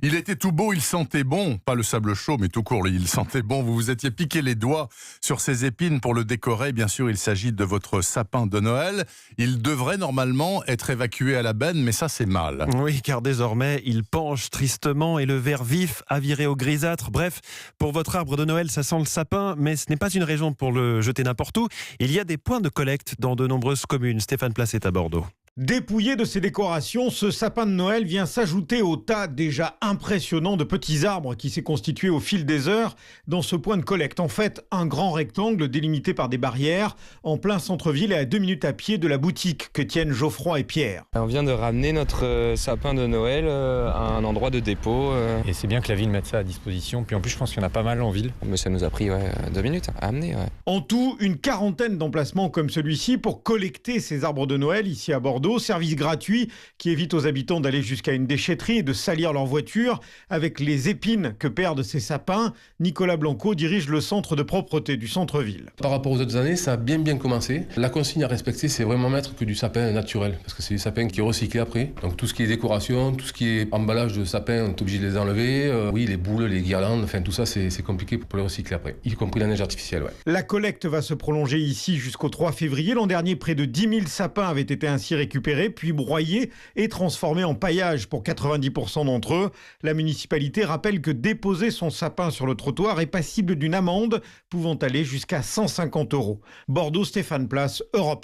Il était tout beau, il sentait bon. Pas le sable chaud, mais tout court, il sentait bon. Vous vous étiez piqué les doigts sur ces épines pour le décorer. Bien sûr, il s'agit de votre sapin de Noël. Il devrait normalement être évacué à la benne, mais ça, c'est mal. Oui, car désormais, il penche tristement et le vert vif a viré au grisâtre. Bref, pour votre arbre de Noël, ça sent le sapin, mais ce n'est pas une raison pour le jeter n'importe où. Il y a des points de collecte dans de nombreuses communes. Stéphane Place est à Bordeaux. Dépouillé de ses décorations, ce sapin de Noël vient s'ajouter au tas déjà impressionnant de petits arbres qui s'est constitué au fil des heures dans ce point de collecte. En fait, un grand rectangle délimité par des barrières en plein centre-ville et à 2 minutes à pied de la boutique que tiennent Geoffroy et Pierre. On vient de ramener notre sapin de Noël à un endroit de dépôt. Et c'est bien que la ville mette ça à disposition. Puis en plus, je pense qu'il y en a pas mal en ville. Mais ça nous a pris 2 minutes à amener. En tout, une quarantaine d'emplacements comme celui-ci pour collecter ces arbres de Noël ici à Bordeaux. Service gratuit qui évite aux habitants d'aller jusqu'à une déchetterie et de salir leur voiture avec les épines que perdent ces sapins. Nicolas Blanco dirige le centre de propreté du centre-ville. Par rapport aux autres années, ça a bien commencé. La consigne à respecter, c'est vraiment mettre que du sapin naturel, parce que c'est du sapin qui est recyclé après. Donc tout ce qui est décoration, tout ce qui est emballage de sapin, on est obligé de les enlever. Oui, les boules, les guirlandes, enfin tout ça, c'est compliqué pour les recycler après, y compris la neige artificielle. Ouais. La collecte va se prolonger ici jusqu'au 3 février. L'an dernier, près de 10 000 sapins avaient été ainsi récupérés, puis broyés et transformés en paillage pour 90% d'entre eux. La municipalité rappelle que déposer son sapin sur le trottoir est passible d'une amende pouvant aller jusqu'à 150 €. Bordeaux, Stéphane Place, Europe.